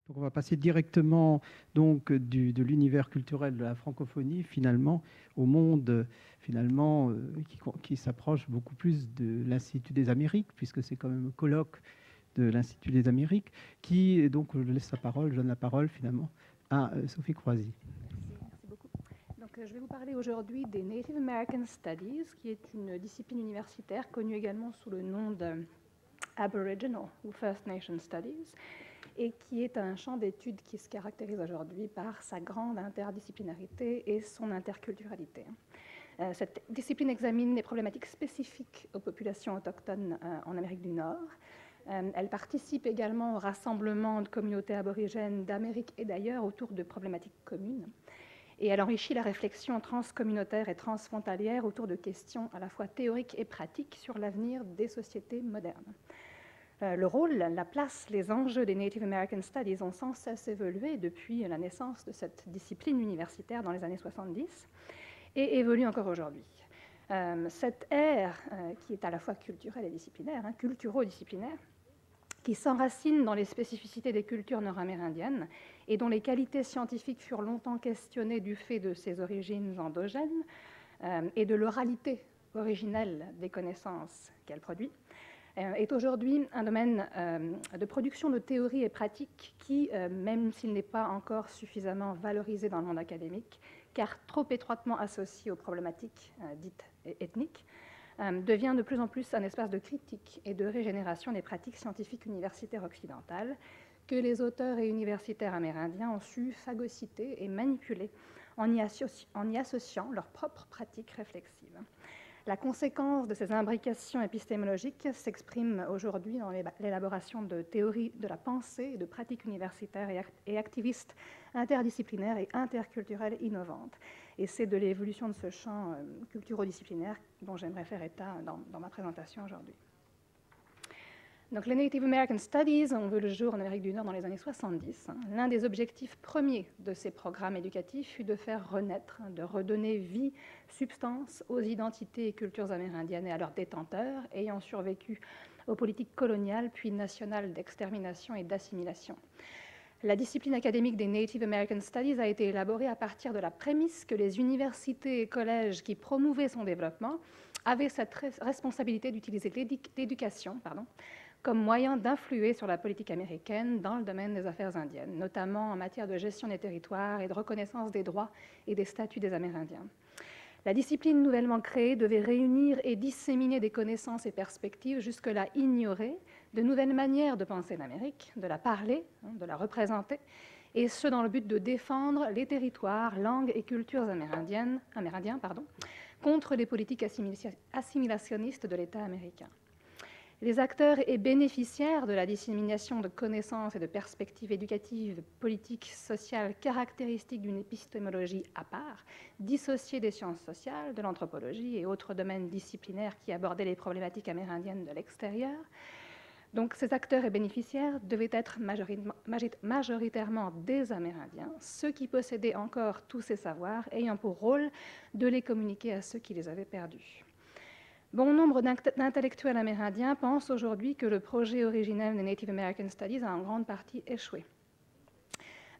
Donc on va passer directement donc de l'univers culturel de la francophonie finalement au monde finalement qui s'approche beaucoup plus de l'Institut des Amériques, puisque c'est quand même un colloque de l'Institut des Amériques, qui donc je laisse la parole, je donne la parole finalement à Sophie Croisy. Merci beaucoup. Donc, je vais vous parler aujourd'hui des Native American Studies, qui est une discipline universitaire connue également sous le nom de Aboriginal ou First Nation Studies, et qui est un champ d'études qui se caractérise aujourd'hui par sa grande interdisciplinarité et son interculturalité. Cette discipline examine les problématiques spécifiques aux populations autochtones en Amérique du Nord. Elle participe également au rassemblement de communautés aborigènes d'Amérique et d'ailleurs autour de problématiques communes. Et elle enrichit la réflexion transcommunautaire et transfrontalière autour de questions à la fois théoriques et pratiques sur l'avenir des sociétés modernes. Le rôle, la place, les enjeux des Native American Studies ont sans cesse évolué depuis la naissance de cette discipline universitaire dans les années 70 et évolue encore aujourd'hui. Cette ère, qui est à la fois culturelle et disciplinaire, culturo-disciplinaire, qui s'enracine dans les spécificités des cultures nord-amérindiennes et dont les qualités scientifiques furent longtemps questionnées du fait de ses origines endogènes et de l'oralité originelle des connaissances qu'elle produit, est aujourd'hui un domaine de production de théories et pratiques qui, même s'il n'est pas encore suffisamment valorisé dans le monde académique, car trop étroitement associé aux problématiques dites ethniques, devient de plus en plus un espace de critique et de régénération des pratiques scientifiques universitaires occidentales que les auteurs et universitaires amérindiens ont su phagocyter et manipuler en y associant leurs propres pratiques réflexives. La conséquence de ces imbrications épistémologiques s'exprime aujourd'hui dans l'élaboration de théories de la pensée et de pratiques universitaires et activistes interdisciplinaires et interculturelles innovantes. Et c'est de l'évolution de ce champ culturo-disciplinaire dont j'aimerais faire état dans ma présentation aujourd'hui. Donc, les Native American Studies ont vu le jour en Amérique du Nord dans les années 70. L'un des objectifs premiers de ces programmes éducatifs fut de faire renaître, de redonner vie, substance aux identités et cultures amérindiennes et à leurs détenteurs ayant survécu aux politiques coloniales puis nationales d'extermination et d'assimilation. La discipline académique des Native American Studies a été élaborée à partir de la prémisse que les universités et collèges qui promouvaient son développement avaient cette responsabilité d'utiliser l'éducation comme moyen d'influer sur la politique américaine dans le domaine des affaires indiennes, notamment en matière de gestion des territoires et de reconnaissance des droits et des statuts des Amérindiens. La discipline nouvellement créée devait réunir et disséminer des connaissances et perspectives jusque-là ignorées, de nouvelles manières de penser l'Amérique, de la parler, de la représenter, et ce dans le but de défendre les territoires, langues et cultures amérindiens contre les politiques assimilationnistes de l'État américain. Les acteurs et bénéficiaires de la dissémination de connaissances et de perspectives éducatives, politiques, sociales, caractéristiques d'une épistémologie à part, dissociée des sciences sociales, de l'anthropologie et autres domaines disciplinaires qui abordaient les problématiques amérindiennes de l'extérieur. Donc, ces acteurs et bénéficiaires devaient être majoritairement des Amérindiens, ceux qui possédaient encore tous ces savoirs, ayant pour rôle de les communiquer à ceux qui les avaient perdus. Bon nombre d'intellectuels amérindiens pensent aujourd'hui que le projet originel des Native American Studies a en grande partie échoué.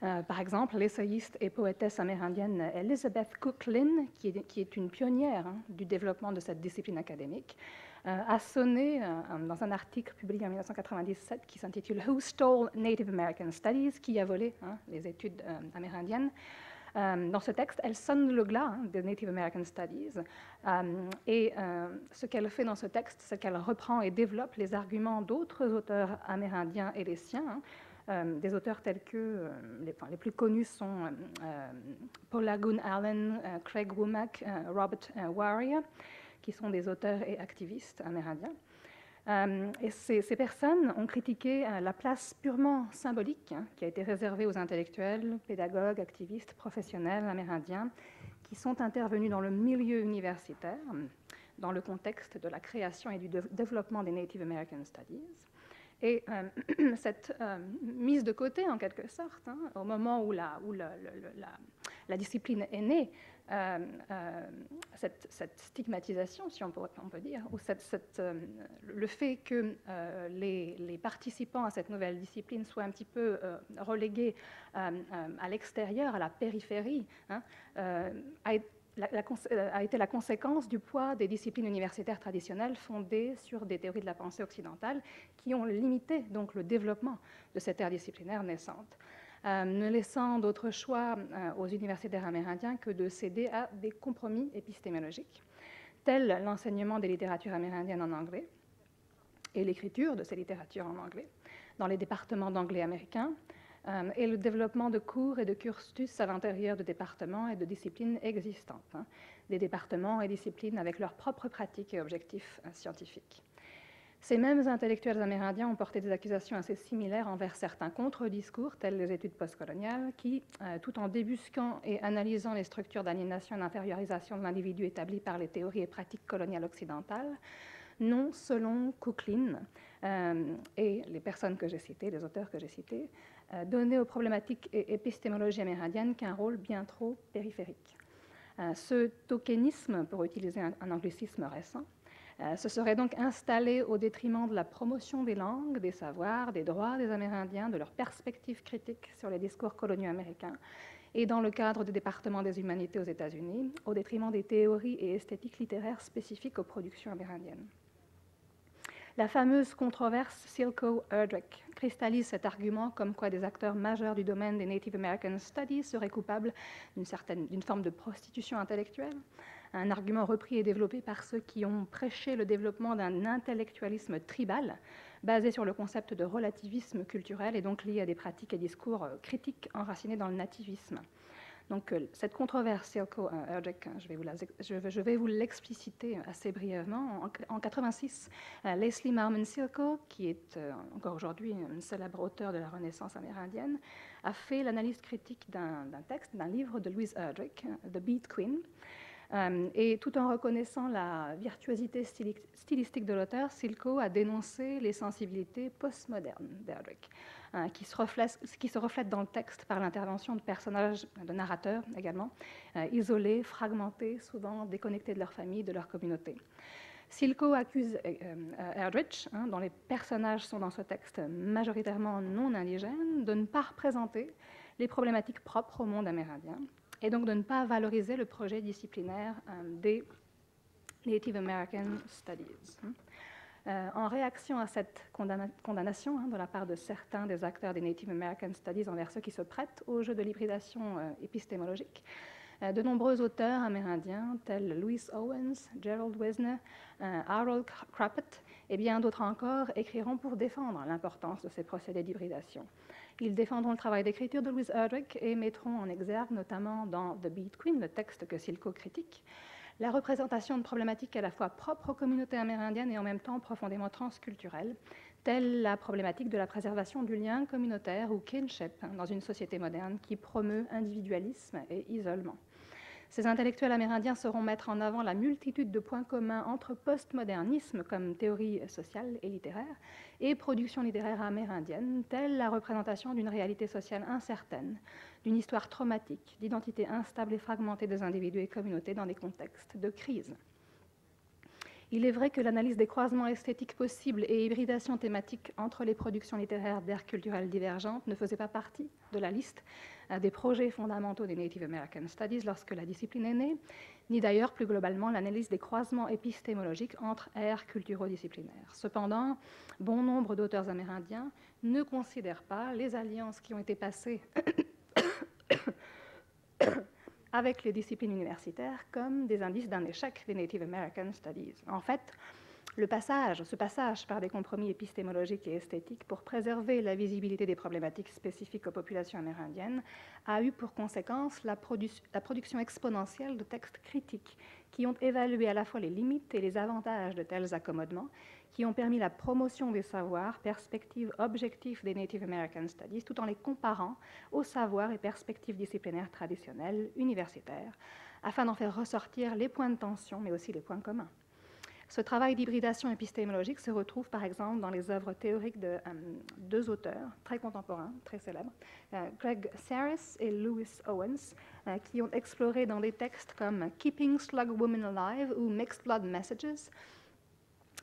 Par exemple, l'essayiste et poétesse amérindienne Elizabeth Cook Lynn, qui est une pionnière du développement de cette discipline académique, a sonné dans un article publié en 1997 qui s'intitule « Who Stole Native American Studies ?» qui a volé les études amérindiennes. Dans ce texte, elle sonne le glas des Native American Studies et ce qu'elle fait dans ce texte, c'est qu'elle reprend et développe les arguments d'autres auteurs amérindiens et les siens, des auteurs tels que, les plus connus sont Paula Goon Allen, Craig Womack, Robert Warrior, qui sont des auteurs et activistes amérindiens. Et ces personnes ont critiqué la place purement symbolique qui a été réservée aux intellectuels, pédagogues, activistes, professionnels amérindiens qui sont intervenus dans le milieu universitaire dans le contexte de la création et du développement des Native American Studies. Et cette mise de côté, en quelque sorte, au moment où la discipline est née, cette stigmatisation, si on peut dire, ou le fait que les participants à cette nouvelle discipline soient un petit peu relégués à l'extérieur, à la périphérie, hein, a été la conséquence du poids des disciplines universitaires traditionnelles fondées sur des théories de la pensée occidentale qui ont limité donc le développement de cette ère disciplinaire naissante, ne laissant d'autre choix aux universitaires amérindiens que de céder à des compromis épistémologiques, tels l'enseignement des littératures amérindiennes en anglais et l'écriture de ces littératures en anglais dans les départements d'anglais américains, et le développement de cours et de cursus à l'intérieur de départements et de disciplines existantes, hein, des départements et disciplines avec leurs propres pratiques et objectifs scientifiques. Ces mêmes intellectuels amérindiens ont porté des accusations assez similaires envers certains contre-discours, tels les études postcoloniales, qui, tout en débusquant et analysant les structures d'aliénation et d'infériorisation de l'individu établies par les théories et pratiques coloniales occidentales, n'ont, selon Kuklin et les personnes que j'ai citées, les auteurs que j'ai cités, donné aux problématiques et épistémologies amérindiennes qu'un rôle bien trop périphérique. Ce tokenisme, pour utiliser un anglicisme récent, se serait donc installé au détriment de la promotion des langues, des savoirs, des droits des Amérindiens, de leurs perspectives critiques sur les discours coloniaux américains, et dans le cadre du département des humanités aux États-Unis, au détriment des théories et esthétiques littéraires spécifiques aux productions amérindiennes. La fameuse controverse Silko-Erdrich cristallise cet argument comme quoi des acteurs majeurs du domaine des Native American Studies seraient coupables d'une forme de prostitution intellectuelle, un argument repris et développé par ceux qui ont prêché le développement d'un intellectualisme tribal basé sur le concept de relativisme culturel et donc lié à des pratiques et discours critiques enracinés dans le nativisme. Donc, cette controverse Silko-Erdrich, je vais vous l'expliciter assez brièvement. En 1986, Leslie Marmon Silko, qui est encore aujourd'hui un célèbre auteur de la Renaissance amérindienne, a fait l'analyse critique d'un texte, d'un livre de Louise Erdrich, The Beat Queen. Et tout en reconnaissant la virtuosité stylistique de l'auteur, Silko a dénoncé les sensibilités postmodernes d'Erdrich, qui se reflètent dans le texte par l'intervention de personnages, de narrateurs également, isolés, fragmentés, souvent déconnectés de leur famille, de leur communauté. Silko accuse Erdrich, dont les personnages sont dans ce texte majoritairement non indigènes, de ne pas représenter les problématiques propres au monde amérindien, et donc de ne pas valoriser le projet disciplinaire des Native American Studies. En réaction à cette condamnation de la part de certains des acteurs des Native American Studies envers ceux qui se prêtent au jeu de l'hybridation épistémologique, de nombreux auteurs amérindiens tels Louis Owens, Gerald Wisner, Harold Crappett et bien d'autres encore écriront pour défendre l'importance de ces procédés d'hybridation. Ils défendront le travail d'écriture de Louise Erdrich et mettront en exergue, notamment dans The Beat Queen, le texte que Silko critique, la représentation de problématiques à la fois propres aux communautés amérindiennes et en même temps profondément transculturelles, telle la problématique de la préservation du lien communautaire ou kinship dans une société moderne qui promeut individualisme et isolement. Ces intellectuels amérindiens sauront mettre en avant la multitude de points communs entre postmodernisme comme théorie sociale et littéraire et production littéraire amérindienne, telle la représentation d'une réalité sociale incertaine, d'une histoire traumatique, d'identité instable et fragmentée des individus et communautés dans des contextes de crise. Il est vrai que l'analyse des croisements esthétiques possibles et hybridation thématique entre les productions littéraires d'aires culturelles divergentes ne faisait pas partie de la liste des projets fondamentaux des Native American Studies lorsque la discipline est née, ni d'ailleurs plus globalement l'analyse des croisements épistémologiques entre aires culturo-disciplinaires. Cependant, bon nombre d'auteurs amérindiens ne considèrent pas les alliances qui ont été passées avec les disciplines universitaires comme des indices d'un échec des Native American Studies. En fait, ce passage par des compromis épistémologiques et esthétiques pour préserver la visibilité des problématiques spécifiques aux populations amérindiennes a eu pour conséquence la production exponentielle de textes critiques qui ont évalué à la fois les limites et les avantages de tels accommodements, qui ont permis la promotion des savoirs, perspectives objectives des Native American Studies, tout en les comparant aux savoirs et perspectives disciplinaires traditionnelles, universitaires, afin d'en faire ressortir les points de tension, mais aussi les points communs. Ce travail d'hybridation épistémologique se retrouve par exemple dans les œuvres théoriques de deux auteurs très contemporains, très célèbres, Greg Sarris et Lewis Owens, qui ont exploré dans des textes comme Keeping Slug Women Alive ou Mixed Blood Messages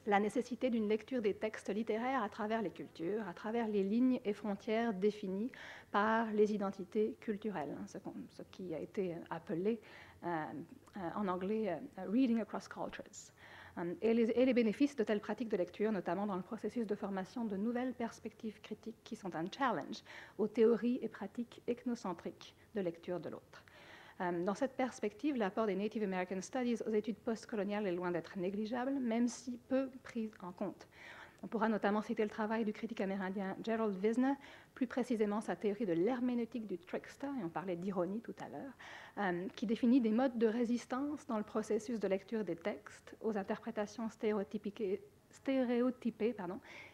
la nécessité d'une lecture des textes littéraires à travers les cultures, à travers les lignes et frontières définies par les identités culturelles, ce qui a été appelé en anglais Reading Across Cultures. Et les bénéfices de telles pratiques de lecture, notamment dans le processus de formation de nouvelles perspectives critiques qui sont un challenge aux théories et pratiques ethnocentriques de lecture de l'autre. Dans cette perspective, l'apport des Native American Studies aux études postcoloniales est loin d'être négligeable, même si peu pris en compte. On pourra notamment citer le travail du critique amérindien Gerald Wisner, plus précisément sa théorie de l'herméneutique du trickster, et on parlait d'ironie tout à l'heure, qui définit des modes de résistance dans le processus de lecture des textes aux interprétations stéréotypées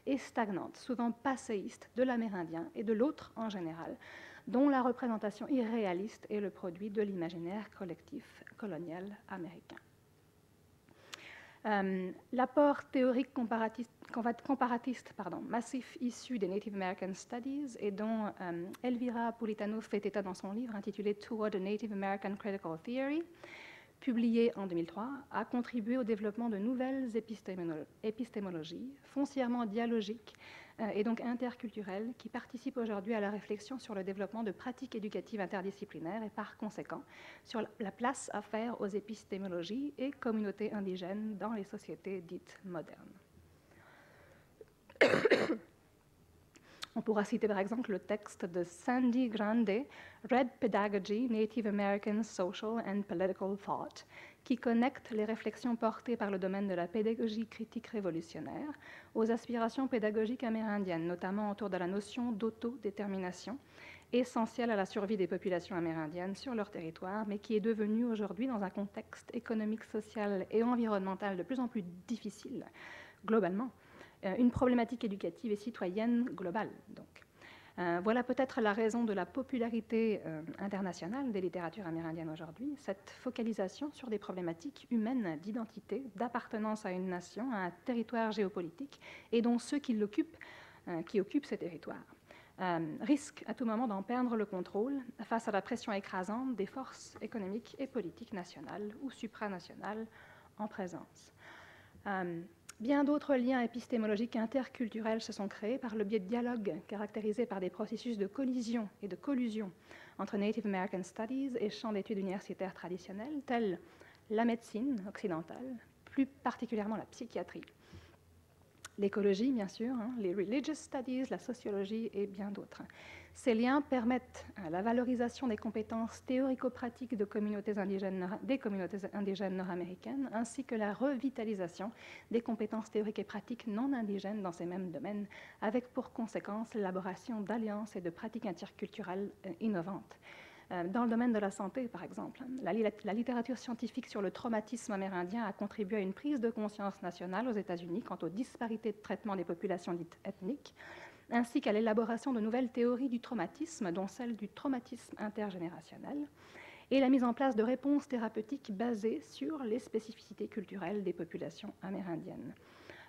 et stagnantes, souvent passéistes de l'amérindien et de l'autre en général, dont la représentation irréaliste est le produit de l'imaginaire collectif colonial américain. L'apport théorique comparatiste massif issu des Native American Studies et dont Elvira Pulitano fait état dans son livre intitulé Toward a Native American Critical Theory, publié en 2003, a contribué au développement de nouvelles épistémologies foncièrement dialogiques et donc interculturelles qui participent aujourd'hui à la réflexion sur le développement de pratiques éducatives interdisciplinaires et par conséquent sur la place à faire aux épistémologies et communautés indigènes dans les sociétés dites modernes. On pourra citer par exemple le texte de Sandy Grande, Red Pedagogy, Native American Social and Political Thought, qui connecte les réflexions portées par le domaine de la pédagogie critique révolutionnaire aux aspirations pédagogiques amérindiennes, notamment autour de la notion d'autodétermination, essentielle à la survie des populations amérindiennes sur leur territoire, mais qui est devenue aujourd'hui, dans un contexte économique, social et environnemental de plus en plus difficile, globalement, une problématique éducative et citoyenne globale. Donc. Voilà peut-être la raison de la popularité internationale des littératures amérindiennes aujourd'hui, cette focalisation sur des problématiques humaines d'identité, d'appartenance à une nation, à un territoire géopolitique, et dont ceux qui occupent ces territoires risquent à tout moment d'en perdre le contrôle face à la pression écrasante des forces économiques et politiques nationales ou supranationales en présence. Bien d'autres liens épistémologiques interculturels se sont créés par le biais de dialogues caractérisés par des processus de collision et de collusion entre Native American Studies et champs d'études universitaires traditionnels, tels la médecine occidentale, plus particulièrement la psychiatrie, l'écologie, bien sûr, les religious studies, la sociologie et bien d'autres. Ces liens permettent la valorisation des compétences théorico-pratiques des communautés indigènes nord-américaines, ainsi que la revitalisation des compétences théoriques et pratiques non indigènes dans ces mêmes domaines, avec pour conséquence l'élaboration d'alliances et de pratiques interculturelles innovantes. Dans le domaine de la santé, par exemple, la littérature scientifique sur le traumatisme amérindien a contribué à une prise de conscience nationale aux États-Unis quant aux disparités de traitement des populations dites ethniques, ainsi qu'à l'élaboration de nouvelles théories du traumatisme, dont celle du traumatisme intergénérationnel, et la mise en place de réponses thérapeutiques basées sur les spécificités culturelles des populations amérindiennes.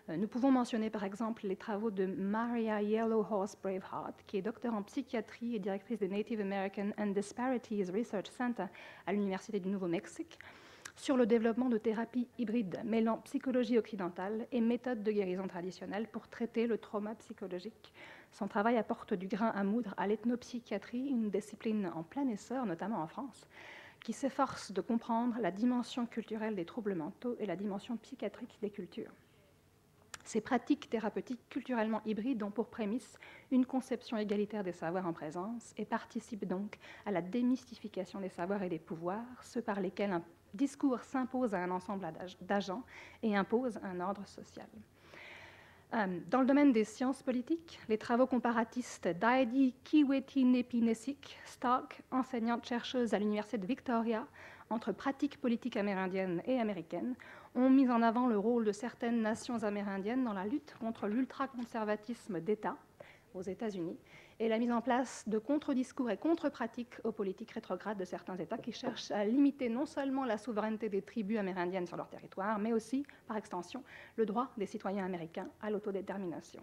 Nous pouvons mentionner par exemple les travaux de Maria Yellow Horse Braveheart, qui est docteur en psychiatrie et directrice des Native American and Disparities Research Center à l'Université du Nouveau-Mexique, sur le développement de thérapies hybrides mêlant psychologie occidentale et méthodes de guérison traditionnelles pour traiter le trauma psychologique. Son travail apporte du grain à moudre à l'ethnopsychiatrie, une discipline en plein essor, notamment en France, qui s'efforce de comprendre la dimension culturelle des troubles mentaux et la dimension psychiatrique des cultures. Ces pratiques thérapeutiques culturellement hybrides ont pour prémisse une conception égalitaire des savoirs en présence et participent donc à la démystification des savoirs et des pouvoirs, ceux par lesquels un discours s'impose à un ensemble d'agents et impose un ordre social. Dans le domaine des sciences politiques, les travaux comparatistes d'Heidi Kiwetinepinesik Stark, enseignante-chercheuse à l'Université de Victoria, entre pratiques politiques amérindiennes et américaines, ont mis en avant le rôle de certaines nations amérindiennes dans la lutte contre l'ultraconservatisme d'État, aux États-Unis et la mise en place de contre-discours et contre-pratiques aux politiques rétrogrades de certains États qui cherchent à limiter non seulement la souveraineté des tribus amérindiennes sur leur territoire, mais aussi, par extension, le droit des citoyens américains à l'autodétermination.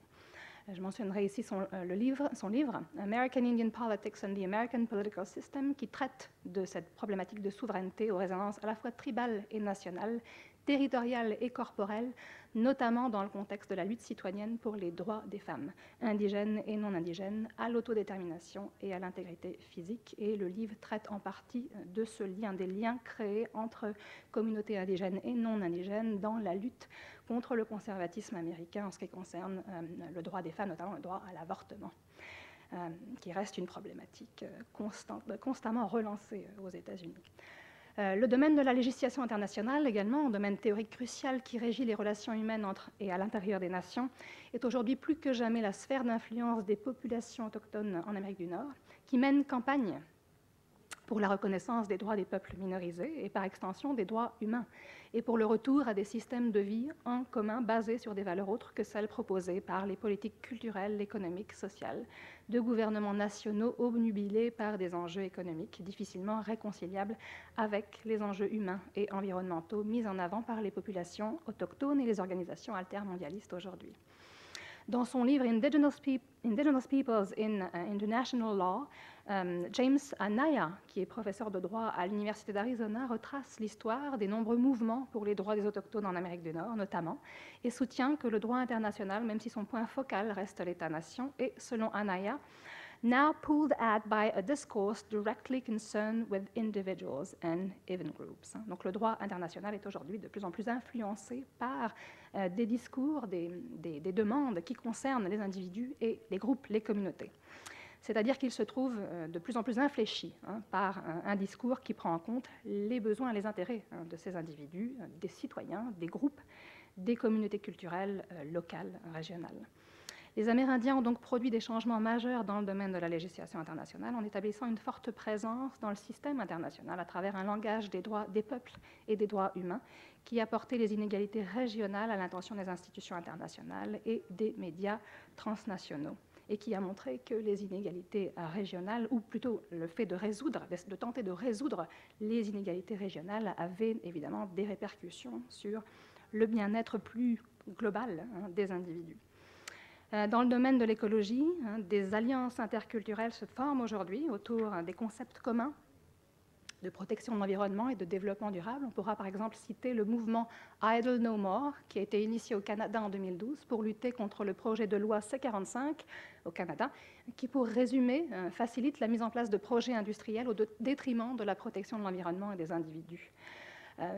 Je mentionnerai ici son livre, American Indian Politics and the American Political System, qui traite de cette problématique de souveraineté aux résonances à la fois tribales et nationales, territoriales et corporelles, notamment dans le contexte de la lutte citoyenne pour les droits des femmes, indigènes et non indigènes, à l'autodétermination et à l'intégrité physique. Et le livre traite en partie de ce lien, des liens créés entre communautés indigènes et non indigènes dans la lutte contre le conservatisme américain en ce qui concerne le droit des femmes, notamment le droit à l'avortement, qui reste une problématique constamment relancée aux États-Unis. Le domaine de la législation internationale, également, un domaine théorique crucial qui régit les relations humaines entre et à l'intérieur des nations, est aujourd'hui plus que jamais la sphère d'influence des populations autochtones en Amérique du Nord, qui mènent campagne pour la reconnaissance des droits des peuples minorisés et par extension des droits humains, et pour le retour à des systèmes de vie en commun basés sur des valeurs autres que celles proposées par les politiques culturelles, économiques, sociales, de gouvernements nationaux obnubilés par des enjeux économiques difficilement réconciliables avec les enjeux humains et environnementaux mis en avant par les populations autochtones et les organisations altermondialistes aujourd'hui. Dans son livre Indigenous Peoples in International Law, James Anaya, qui est professeur de droit à l'Université d'Arizona, retrace l'histoire des nombreux mouvements pour les droits des Autochtones en Amérique du Nord, notamment, et soutient que le droit international, même si son point focal reste l'État-nation, est, selon Anaya, now pulled at by a discourse directly concerned with individuals and even groups. Donc le droit international est aujourd'hui de plus en plus influencé par des discours, des demandes qui concernent les individus et les groupes, les communautés. C'est-à-dire qu'il se trouve de plus en plus infléchi par un discours qui prend en compte les besoins et les intérêts de ces individus, des citoyens, des groupes, des communautés culturelles locales, régionales. Les Amérindiens ont donc produit des changements majeurs dans le domaine de la législation internationale en établissant une forte présence dans le système international à travers un langage des droits des peuples et des droits humains qui a porté les inégalités régionales à l'intention des institutions internationales et des médias transnationaux et qui a montré que les inégalités régionales, ou plutôt le fait de tenter de résoudre les inégalités régionales avait évidemment des répercussions sur le bien-être plus global des individus. Dans le domaine de l'écologie, des alliances interculturelles se forment aujourd'hui autour des concepts communs de protection de l'environnement et de développement durable. On pourra par exemple citer le mouvement Idle No More, qui a été initié au Canada en 2012 pour lutter contre le projet de loi C45 au Canada, qui, pour résumer, facilite la mise en place de projets industriels au détriment de la protection de l'environnement et des individus.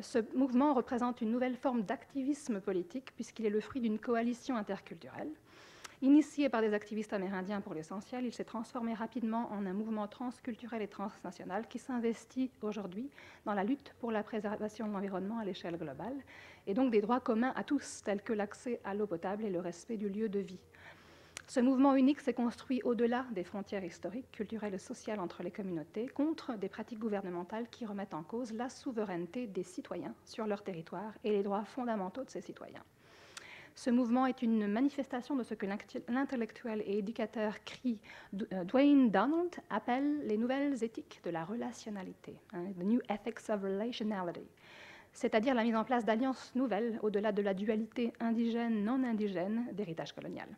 Ce mouvement représente une nouvelle forme d'activisme politique puisqu'il est le fruit d'une coalition interculturelle. Initié par des activistes amérindiens pour l'essentiel, il s'est transformé rapidement en un mouvement transculturel et transnational qui s'investit aujourd'hui dans la lutte pour la préservation de l'environnement à l'échelle globale et donc des droits communs à tous, tels que l'accès à l'eau potable et le respect du lieu de vie. Ce mouvement unique s'est construit au-delà des frontières historiques, culturelles et sociales entre les communautés, contre des pratiques gouvernementales qui remettent en cause la souveraineté des citoyens sur leur territoire et les droits fondamentaux de ces citoyens. Ce mouvement est une manifestation de ce que l'intellectuel et éducateur cri Dwayne Donald appelle les nouvelles éthiques de la relationnalité, the new ethics of relationality, c'est-à-dire la mise en place d'alliances nouvelles au-delà de la dualité indigène-non indigène d'héritage colonial.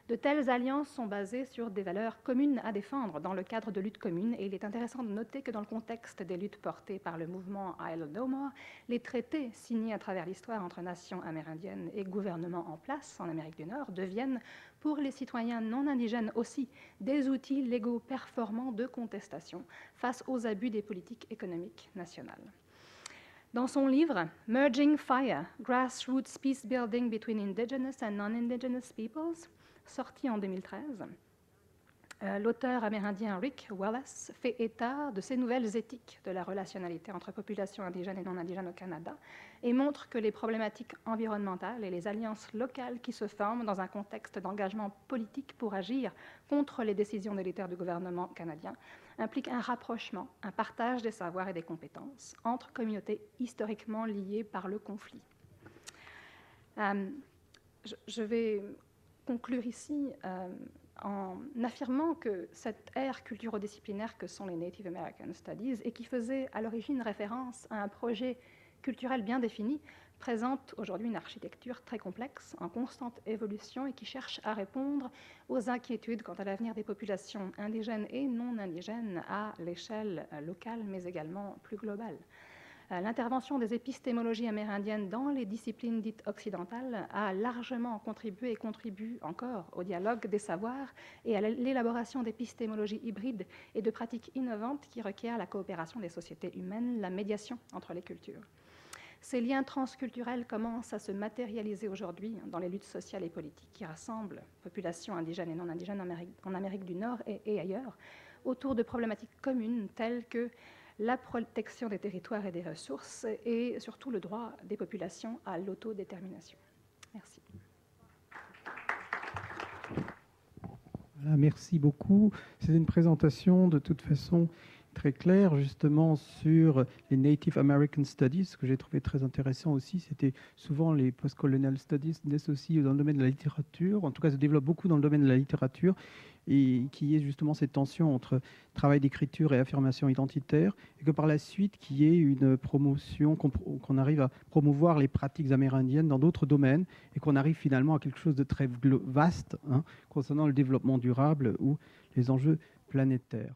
De telles alliances sont basées sur des valeurs communes à défendre dans le cadre de luttes communes, et il est intéressant de noter que dans le contexte des luttes portées par le mouvement Idle No More, les traités signés à travers l'histoire entre nations amérindiennes et gouvernements en place en Amérique du Nord deviennent, pour les citoyens non indigènes aussi, des outils légaux performants de contestation face aux abus des politiques économiques nationales. Dans son livre « Merging Fire, Grassroots Peace Building Between Indigenous and Non-Indigenous Peoples », sorti en 2013, l'auteur amérindien Rick Wallace fait état de ces nouvelles éthiques de la relationnalité entre populations indigènes et non indigènes au Canada et montre que les problématiques environnementales et les alliances locales qui se forment dans un contexte d'engagement politique pour agir contre les décisions délitères du gouvernement canadien impliquent un rapprochement, un partage des savoirs et des compétences entre communautés historiquement liées par le conflit. Je vais conclure ici en affirmant que cette ère culturodisciplinaire que sont les Native American Studies, et qui faisait à l'origine référence à un projet culturel bien défini, présente aujourd'hui une architecture très complexe, en constante évolution, et qui cherche à répondre aux inquiétudes quant à l'avenir des populations indigènes et non indigènes à l'échelle locale, mais également plus globale. L'intervention des épistémologies amérindiennes dans les disciplines dites occidentales a largement contribué et contribue encore au dialogue des savoirs et à l'élaboration d'épistémologies hybrides et de pratiques innovantes qui requièrent la coopération des sociétés humaines, la médiation entre les cultures. Ces liens transculturels commencent à se matérialiser aujourd'hui dans les luttes sociales et politiques qui rassemblent populations indigènes et non indigènes en Amérique du Nord et ailleurs, autour de problématiques communes telles que la protection des territoires et des ressources et surtout le droit des populations à l'autodétermination. Merci. Voilà, merci beaucoup. C'est une présentation de toute façon très claire justement sur les Native American Studies. Ce que j'ai trouvé très intéressant aussi, c'était souvent les Post-Colonial Studies naissent aussi dans le domaine de la littérature, en tout cas se développent beaucoup dans le domaine de la littérature, et qui est justement cette tension entre travail d'écriture et affirmation identitaire, et que par la suite, qu'il y ait une promotion, qu'on arrive à promouvoir les pratiques amérindiennes dans d'autres domaines, et qu'on arrive finalement à quelque chose de très vaste concernant le développement durable ou les enjeux planétaires.